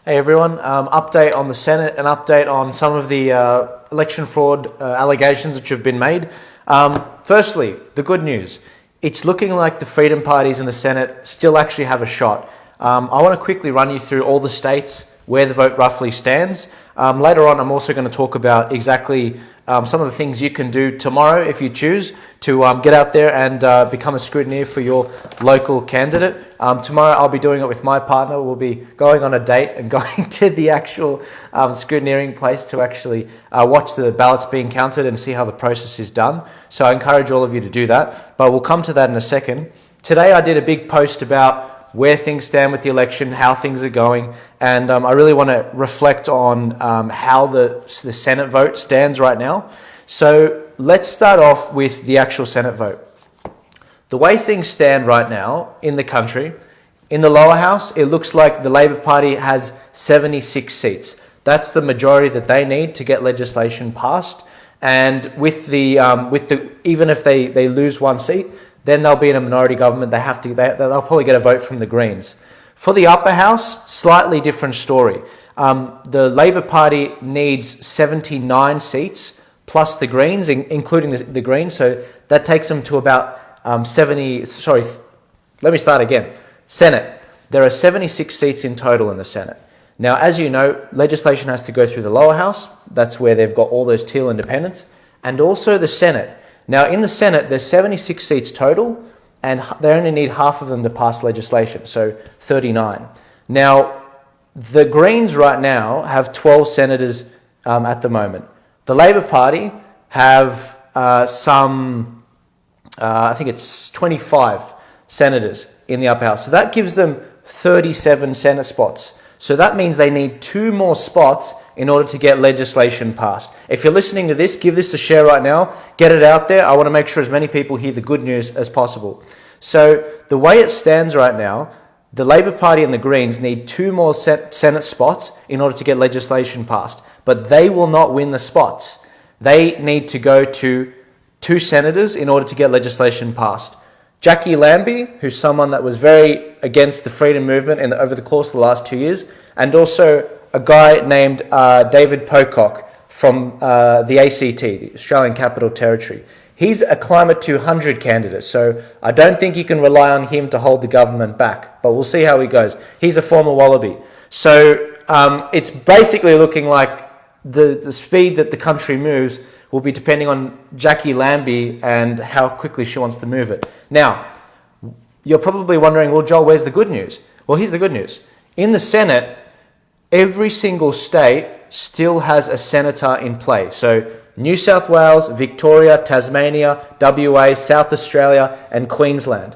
Hey everyone, update on the Senate, an update on some of the election fraud allegations which have been made. Firstly, the good news. It's looking like the Freedom parties in the Senate still actually have a shot. I want to quickly run you through all the states where the vote roughly stands. Later on, I'm also going to talk about exactly some of the things you can do tomorrow if you choose to get out there and become a scrutineer for your local candidate. Tomorrow I'll be doing it with my partner. We'll be going on a date and going to the actual scrutineering place to actually watch the ballots being counted and see how the process is done. So I encourage all of you to do that, but we'll come to that in a second. Today I did a big post about where things stand with the election, how things are going, and I really want to reflect on how the Senate vote stands right now. So let's start off with the actual Senate vote. The way things stand right now in the country, in the lower house, it looks like the Labor Party has 76 seats. That's the majority that they need to get legislation passed. And with the even if they lose one seat, then they'll be in a minority government. They'll probably get a vote from the Greens. For the upper house, slightly different story. The Labor Party needs 79 seats plus the Greens, including the Greens. So that takes them to about 70. Sorry, let me start again. Senate. There are 76 seats in total in the Senate. Now, as you know, legislation has to go through the lower house. That's where they've got all those teal independents, and also the Senate. Now, in the Senate, there's 76 seats total, and they only need half of them to pass legislation, so 39. Now, the Greens right now have 12 senators at the moment. The Labor Party have I think it's 25 senators in the upper house. So that gives them 37 Senate spots. So that means they need 2 more spots in order to get legislation passed. If you're listening to this, give this a share right now. Get it out there. I want to make sure as many people hear the good news as possible. So the way it stands right now, the Labor Party and the Greens need 2 more Senate spots in order to get legislation passed. But they will not win the spots. They need to go to 2 senators in order to get legislation passed. Jackie Lambie, who's someone that was very against the freedom movement over the course of the last 2 years, and also a guy named David Pocock from the ACT, the Australian Capital Territory. He's a Climate 200 candidate, so I don't think you can rely on him to hold the government back, but we'll see how he goes. He's a former Wallaby. So it's basically looking like the speed that the country moves will be depending on Jackie Lambie and how quickly she wants to move it. Now, you're probably wondering, well, Joel, where's the good news? Well, here's the good news. In the Senate, every single state still has a senator in play. So New South Wales, Victoria, Tasmania, WA, South Australia, and Queensland.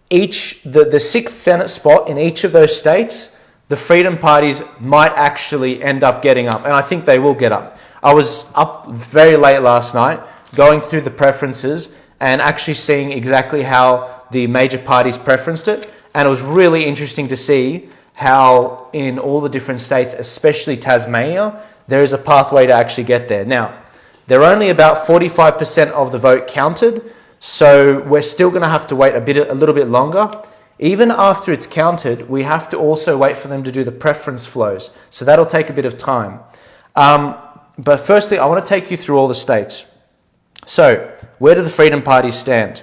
The 6th Senate spot in each of those states, the Freedom parties might actually end up getting up, and I think they will get up. I was up very late last night going through the preferences and actually seeing exactly how the major parties preferenced it, and it was really interesting to see how in all the different states, especially Tasmania, there is a pathway to actually get there. Now, they're only about 45% of the vote counted, so we're still going to have to wait a little bit longer. Even after it's counted, we have to also wait for them to do the preference flows, so that'll take a bit of time. But firstly, I want to take you through all the states. So, where do the Freedom parties stand?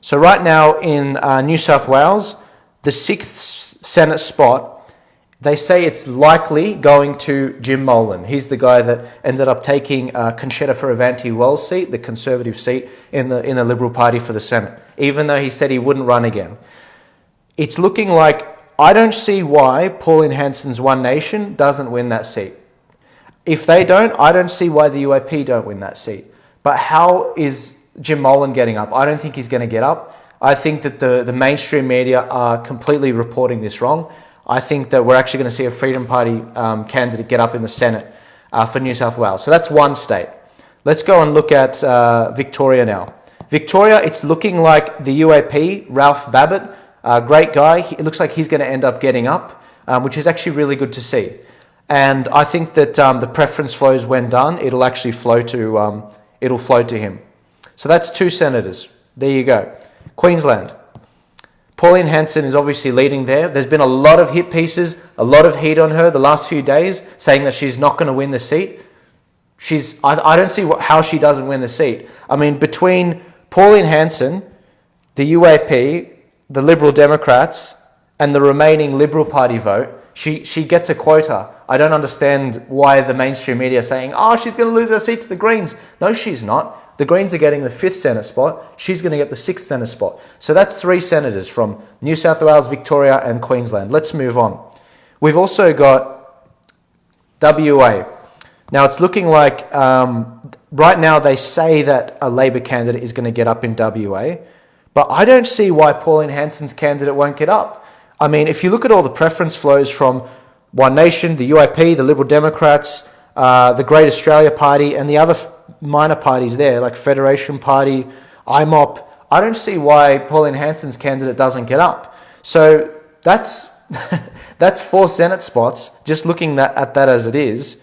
So right now in New South Wales, the 6th Senate spot, they say it's likely going to Jammal. He's the guy that ended up taking Concetta Fierravanti-Wells' seat, the Conservative seat in the Liberal Party for the Senate, even though he said he wouldn't run again. It's looking like I don't see why Pauline Hanson's One Nation doesn't win that seat. If they don't, I don't see why the UAP don't win that seat. But how is Jim Molan getting up? I don't think he's going to get up. I think that the mainstream media are completely reporting this wrong. I think that we're actually going to see a Freedom Party candidate get up in the Senate for New South Wales. So that's one state. Let's go and look at Victoria now. Victoria, it's looking like the UAP, Ralph Babbitt, great guy. It looks like he's going to end up getting up, which is actually really good to see. And I think that the preference flows, when done, it'll actually flow to him. So that's 2 senators. There you go. Queensland. Pauline Hanson is obviously leading there. There's been a lot of hit pieces, a lot of heat on her the last few days, saying that she's not going to win the seat. I don't see how she doesn't win the seat. I mean, between Pauline Hanson, the UAP, the Liberal Democrats, and the remaining Liberal Party vote, she gets a quota. I don't understand why the mainstream media are saying, oh, she's going to lose her seat to the Greens. No, she's not. The Greens are getting the 5th Senate spot. She's going to get the 6th Senate spot. So that's 3 senators from New South Wales, Victoria, and Queensland. Let's move on. We've also got WA. Now, it's looking like right now they say that a Labor candidate is going to get up in WA, but I don't see why Pauline Hanson's candidate won't get up. I mean, if you look at all the preference flows from One Nation, the UAP, the Liberal Democrats, the Great Australia Party, and the other minor parties there, like Federation Party, IMOP, I don't see why Pauline Hanson's candidate doesn't get up. So that's that's 4 Senate spots, just looking at that as it is.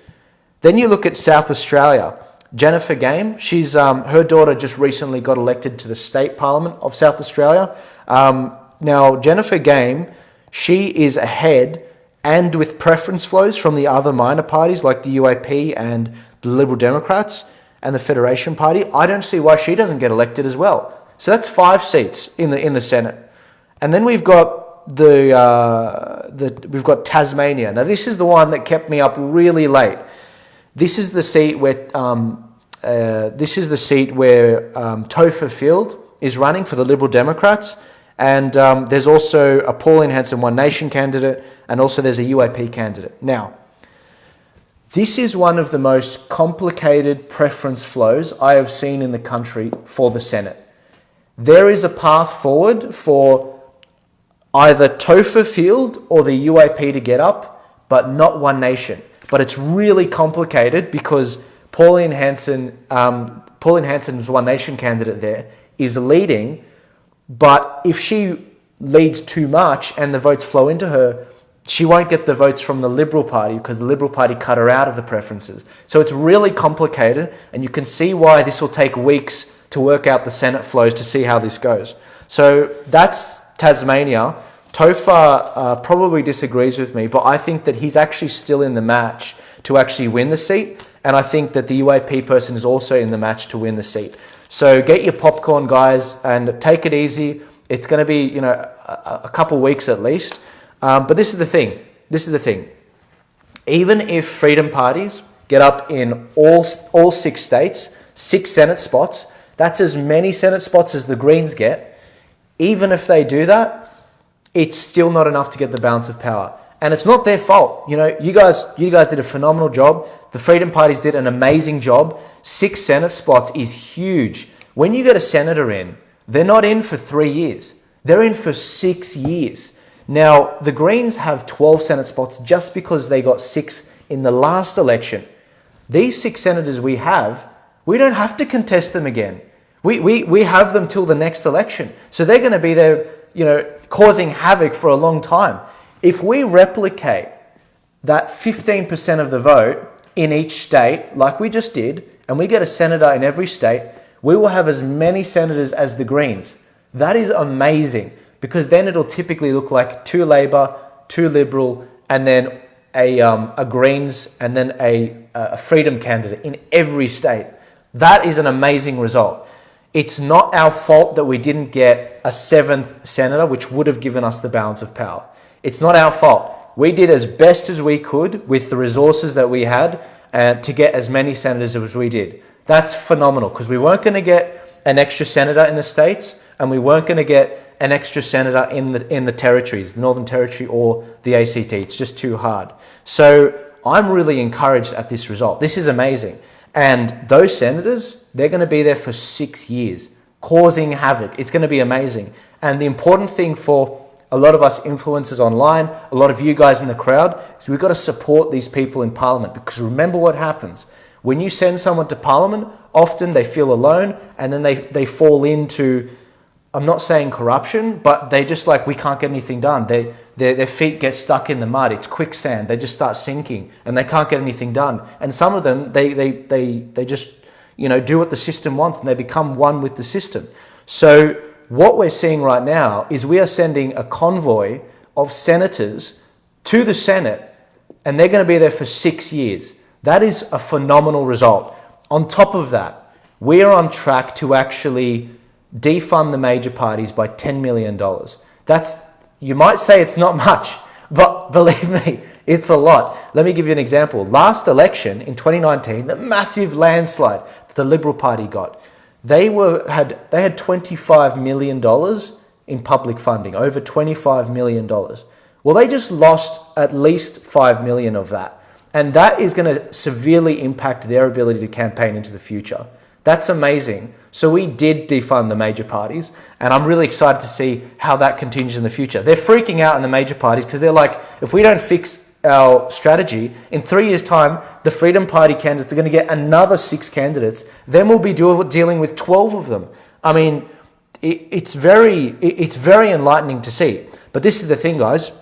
Then you look at South Australia. Jennifer Game, she's her daughter just recently got elected to the state parliament of South Australia. Now, Jennifer Game, she is ahead and with preference flows from the other minor parties like the UAP and the Liberal Democrats and the Federation Party. I don't see why she doesn't get elected as well. So that's 5 seats in the Senate. And then we've got we've got Tasmania. Now, this is the one that kept me up really late. This is the seat where Topher Field is running for the Liberal Democrats, and there's also a Pauline Hanson One Nation candidate, and also there's a UAP candidate. Now, this is one of the most complicated preference flows I have seen in the country for the Senate. There is a path forward for either Topher Field or the UAP to get up, but not One Nation. But it's really complicated because Pauline Hanson's One Nation candidate there is leading, but if she leads too much and the votes flow into her, she won't get the votes from the Liberal Party because the Liberal Party cut her out of the preferences. So it's really complicated, and you can see why this will take weeks to work out the Senate flows to see how this goes. So that's Tasmania. Topher probably disagrees with me, but I think that he's actually still in the match to actually win the seat, and I think that the UAP person is also in the match to win the seat. So get your popcorn, guys, and take it easy. It's going to be, a couple weeks at least. But this is the thing. Even if freedom parties get up in all 6 states, 6 Senate spots, that's as many Senate spots as the Greens get. Even if they do that, it's still not enough to get the balance of power. And it's not their fault. You guys did a phenomenal job. The freedom parties did an amazing job. 6 Senate spots is huge. When you get a senator in, they're not in for 3 years. They're in for 6 years. Now, the Greens have 12 Senate spots just because they got 6 in the last election. These 6 senators we don't have to contest them again. We have them till the next election. So they're going to be there, causing havoc for a long time. If we replicate that 15% of the vote in each state, like we just did, and we get a senator in every state, we will have as many senators as the Greens. That is amazing, because then it'll typically look like 2 Labor, 2 Liberal, and then a Greens, and then a Freedom candidate in every state. That is an amazing result. It's not our fault that we didn't get a 7th senator, which would have given us the balance of power. It's not our fault. We did as best as we could with the resources that we had to get as many senators as we did. That's phenomenal, because we weren't going to get an extra senator in the states, and we weren't going to get an extra senator in the territories, the Northern Territory or the ACT. It's just too hard. So I'm really encouraged at this result. This is amazing. And those senators, they're going to be there for 6 years, causing havoc. It's going to be amazing. And the important thing for a lot of us influencers online, a lot of you guys in the crowd, is we've got to support these people in Parliament, because remember what happens. When you send someone to Parliament, often they feel alone, and then they fall into, I'm not saying corruption, but they just we can't get anything done. Their feet get stuck in the mud. It's quicksand. They just start sinking, and they can't get anything done. And some of them, they just do what the system wants, and they become one with the system. So what we're seeing right now is we are sending a convoy of senators to the Senate, and they're going to be there for 6 years. That is a phenomenal result. On top of that, we are on track to actually defund the major parties by $10 million. That's, you might say it's not much, but believe me, it's a lot. Let me give you an example. Last election in 2019, the massive landslide that the Liberal Party got, they had $25 million in public funding, over $25 million. Well, they just lost at least 5 million of that. And that is going to severely impact their ability to campaign into the future. That's amazing. So we did defund the major parties, and I'm really excited to see how that continues in the future. They're freaking out in the major parties because they're like, if we don't fix our strategy, in 3 years' time, the Freedom Party candidates are going to get another 6 candidates. Then we'll be dealing with 12 of them. I mean, it's very enlightening to see. But this is the thing, guys.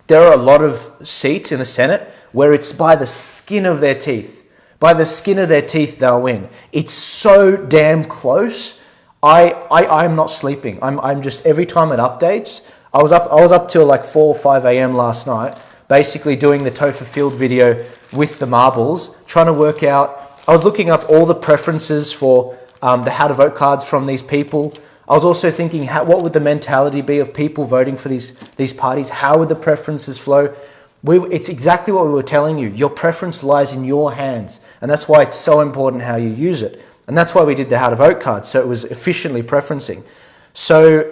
There are a lot of seats in the Senate where it's by the skin of their teeth. By the skin of their teeth, they'll win. It's so damn close. I'm not sleeping. I'm just, every time it updates, I was up till like 4 or 5 a.m. last night, basically doing the Topher Field video with the marbles, trying to work out, I was looking up all the preferences for the how to vote cards from these people. I was also thinking, what would the mentality be of people voting for these parties? How would the preferences flow? It's exactly what we were telling you. Your preference lies in your hands. And that's why it's so important how you use it. And that's why we did the how to vote cards. So it was efficiently preferencing. So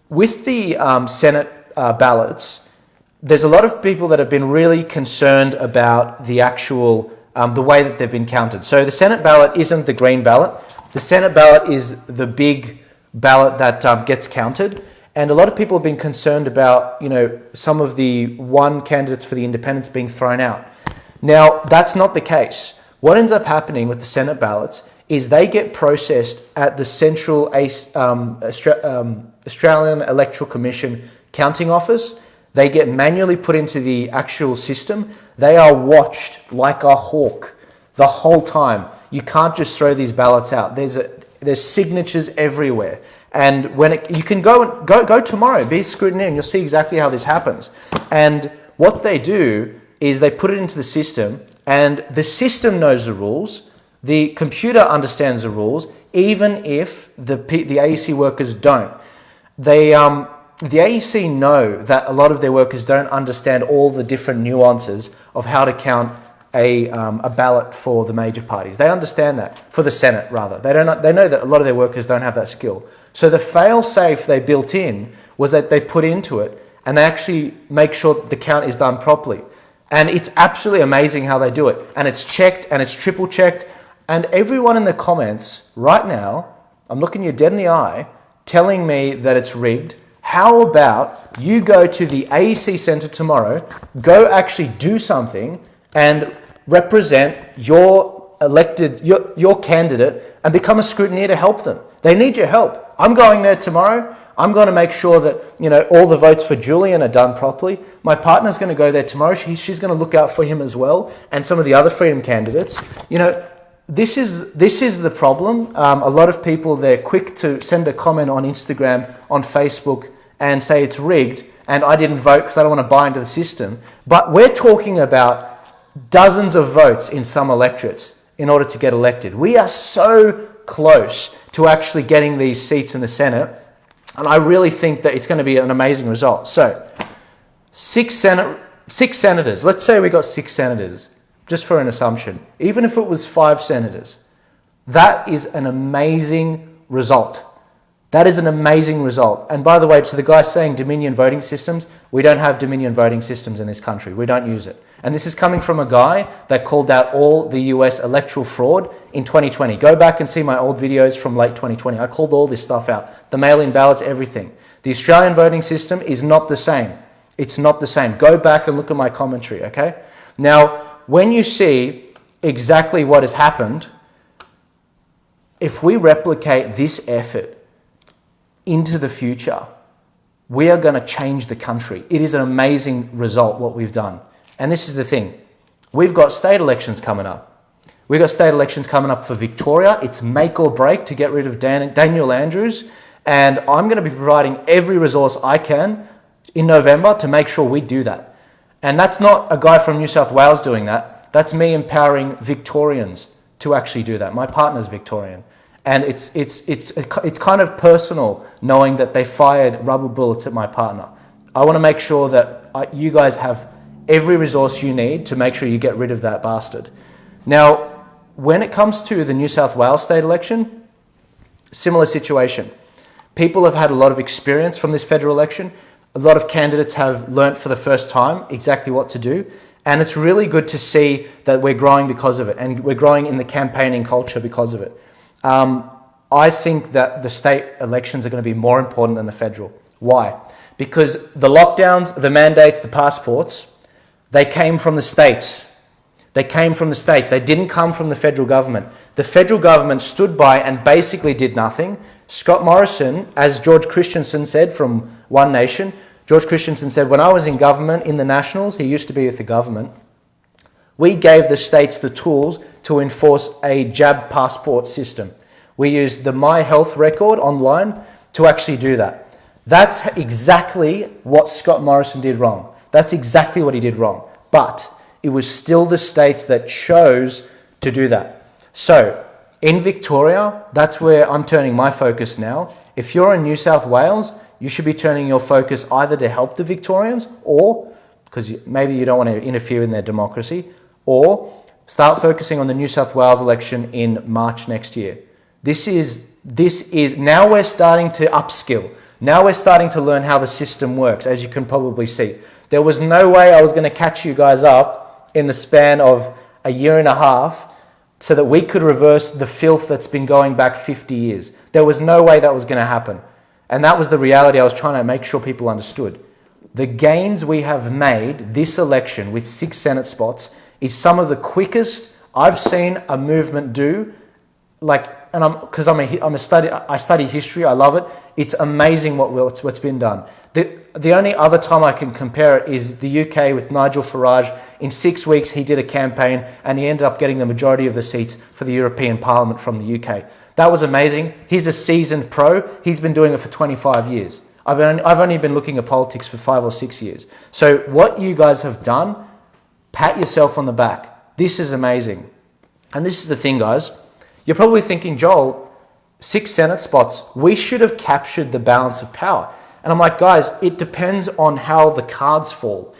with the Senate ballots, there's a lot of people that have been really concerned about the actual, the way that they've been counted. So the Senate ballot isn't the green ballot. The Senate ballot is the big ballot that gets counted. And a lot of people have been concerned about, some of the candidates for the independents being thrown out. Now, that's not the case. What ends up happening with the Senate ballots is they get processed at the Central Australian Electoral Commission counting office. They get manually put into the actual system. They are watched like a hawk the whole time. You can't just throw these ballots out. There's signatures everywhere. And you can go tomorrow, be a scrutineer, and you'll see exactly how this happens. And what they do is they put it into the system, and the system knows the rules. The computer understands the rules, even if the AEC workers don't. The AEC know that a lot of their workers don't understand all the different nuances of how to count a ballot for the major parties. They understand that, for the Senate rather. They know that a lot of their workers don't have that skill. So the fail-safe they built in was that they put into it, and they actually make sure that the count is done properly. And it's absolutely amazing how they do it. And it's checked, and it's triple checked. And everyone in the comments right now, I'm looking you dead in the eye, telling me that it's rigged. How about you go to the AEC Centre tomorrow, go actually do something, and represent your your candidate, and become a scrutineer to help them. They need your help. I'm going there tomorrow. I'm going to make sure that all the votes for Julian are done properly. My partner's going to go there tomorrow. She's going to look out for him as well, and some of the other Freedom candidates. This is the problem. A lot of people, they're quick to send a comment on Instagram, on Facebook, and say it's rigged, and I didn't vote because I don't want to buy into the system. But we're talking about dozens of votes in some electorates in order to get elected. We are so close to actually getting these seats in the Senate, and I really think that it's going to be an amazing result. So, six senators. Let's say we got 6 senators, just for an assumption. Even if it was 5 senators, that is an amazing result. That is an amazing result. And by the way, to the guy saying Dominion voting systems, we don't have Dominion voting systems in this country. We don't use it. And this is coming from a guy that called out all the US electoral fraud in 2020. Go back and see my old videos from late 2020. I called all this stuff out. The mail-in ballots, everything. The Australian voting system is not the same. It's not the same. Go back and look at my commentary, okay? Now, when you see exactly what has happened, if we replicate this effort into the future, we are going to change the country. It is an amazing result, what we've done. And this is the thing. We've got state elections coming up. We've got state elections coming up for Victoria. It's make or break to get rid of Daniel Andrews. And I'm going to be providing every resource I can in November to make sure we do that. And that's not a guy from New South Wales doing that. That's me empowering Victorians to actually do that. My partner's Victorian. And it's kind of personal knowing that they fired rubber bullets at my partner. I want to make sure that you guys have every resource you need to make sure you get rid of that bastard. Now, when it comes to the New South Wales state election, similar situation. People have had a lot of experience from this federal election. A lot of candidates have learnt for the first time exactly what to do. And it's really good to see that we're growing because of it. And we're growing in the campaigning culture because of it. I think that the state elections are going to be more important than the federal. Why? Because the lockdowns, the mandates, the passports, they came from the states. They came from the states. They didn't come from the federal government. The federal government stood by and basically did nothing. Scott Morrison, as George Christensen said from One Nation, George Christensen said, when I was in government in the Nationals, he used to be with the government, we gave the states the tools to enforce a jab passport system. We used the My Health record online to actually do that. That's exactly what Scott Morrison did wrong. That's exactly what he did wrong. But it was still the states that chose to do that. So in Victoria, that's where I'm turning my focus now. If you're in New South Wales, you should be turning your focus either to help the Victorians or, because maybe you don't want to interfere in their democracy, or start focusing on the New South Wales election in March next year. This is now we're starting to upskill. Now we're starting to learn how the system works, as you can probably see. There was no way I was going to catch you guys up in the span of a year and a half so that we could reverse the filth that's been going back 50 years. There was no way that was going to happen. And that was the reality I was trying to make sure people understood. The gains we have made this election with 6 Senate spots is some of the quickest I've seen a movement do. I study history, I love it. It's amazing what's been done. The only other time I can compare it is the UK with Nigel Farage. In 6 weeks, he did a campaign and he ended up getting the majority of the seats for the European Parliament from the UK. That was amazing. He's a seasoned pro. He's been doing it for 25 years. I've only been looking at politics for 5 or 6 years. So what you guys have done, pat yourself on the back. This is amazing. And this is the thing, guys. You're probably thinking, Joel, 6 Senate spots, we should have captured the balance of power. And I'm like, guys, it depends on how the cards fall.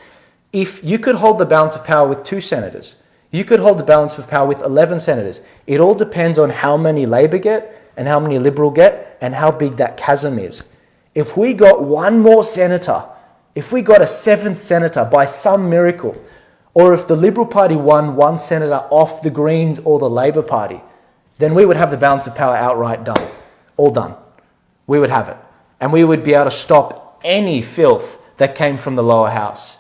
If you could hold the balance of power with 2 senators, you could hold the balance of power with 11 senators. It all depends on how many Labor get and how many Liberal get and how big that chasm is. If we got one more senator, if we got a 7th senator by some miracle, or if the Liberal Party won 1 senator off the Greens or the Labor Party, then we would have the balance of power outright done. All done. We would have it. And we would be able to stop any filth that came from the lower house.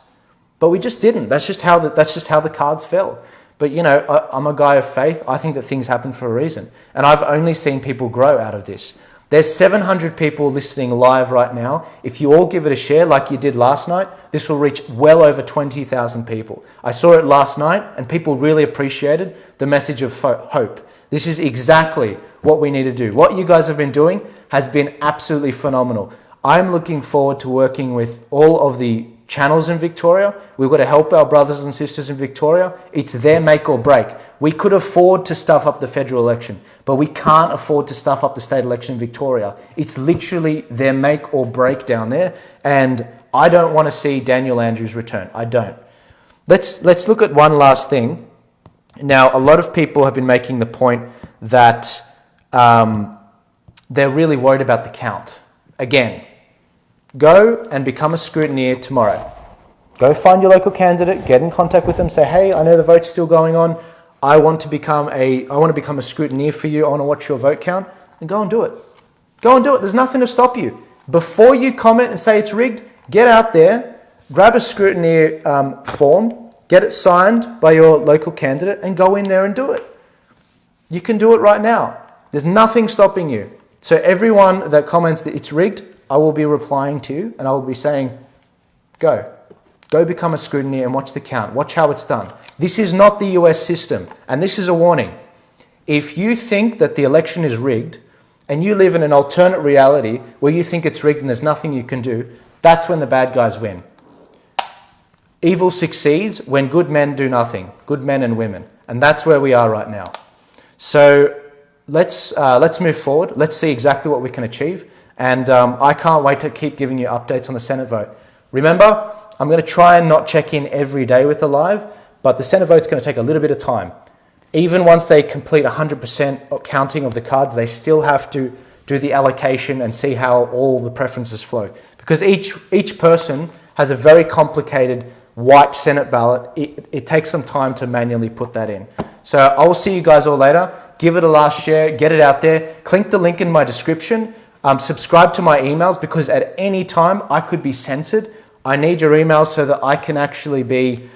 But we just didn't. That's just how the cards fell. But, you know, I'm a guy of faith. I think that things happen for a reason. And I've only seen people grow out of this. There's 700 people listening live right now. If you all give it a share like you did last night, this will reach well over 20,000 people. I saw it last night and people really appreciated the message of hope. This is exactly what we need to do. What you guys have been doing has been absolutely phenomenal. I'm looking forward to working with all of the channels in Victoria. We've got to help our brothers and sisters in Victoria. It's their make or break. We could afford to stuff up the federal election, but we can't afford to stuff up the state election in Victoria. It's literally their make or break down there, and I don't want to see Daniel Andrews return. I don't. Let's look at one last thing. Now, a lot of people have been making the point that they're really worried about the count. Again, go and become a scrutineer tomorrow. Go find your local candidate, get in contact with them, say, hey, I know the vote's still going on. I want to become a scrutineer for you. I want to watch your vote count. And go and do it. Go and do it. There's nothing to stop you. Before you comment and say it's rigged, get out there, grab a scrutineer form, get it signed by your local candidate, and go in there and do it. You can do it right now. There's nothing stopping you. So everyone that comments that it's rigged, I will be replying to you and I will be saying, go become a scrutineer and watch the count. Watch how it's done. This is not the US system. And this is a warning. If you think that the election is rigged and you live in an alternate reality where you think it's rigged and there's nothing you can do, that's when the bad guys win. Evil succeeds when good men do nothing, good men and women. And that's where we are right now. So let's move forward. Let's see exactly what we can achieve. And I can't wait to keep giving you updates on the Senate vote. Remember, I'm going to try and not check in every day with the live, but the Senate vote's going to take a little bit of time. Even once they complete 100% counting of the cards, they still have to do the allocation and see how all the preferences flow. Because each person has a very complicated white Senate ballot. It takes some time to manually put that in. So I will see you guys all later. Give it a last share, get it out there. Click the link in my description. Subscribe to my emails, because at any time I could be censored. I need your emails so that I can actually be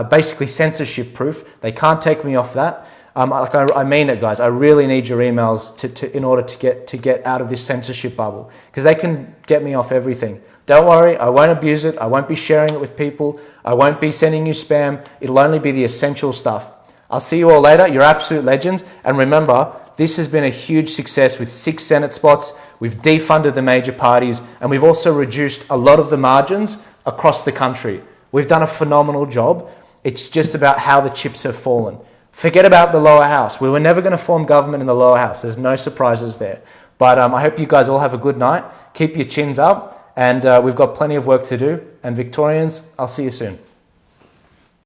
basically censorship proof. They can't take me off that. I mean it, guys. I really need your emails in order to get out of this censorship bubble, because they can get me off everything. Don't worry, I won't abuse it. I won't be sharing it with people. I won't be sending you spam. It'll only be the essential stuff. I'll see you all later. You're absolute legends. And remember, this has been a huge success with 6 Senate spots. We've defunded the major parties, and we've also reduced a lot of the margins across the country. We've done a phenomenal job. It's just about how the chips have fallen. Forget about the lower house. We were never going to form government in the lower house. There's no surprises there. But I hope you guys all have a good night. Keep your chins up, and we've got plenty of work to do. And Victorians, I'll see you soon.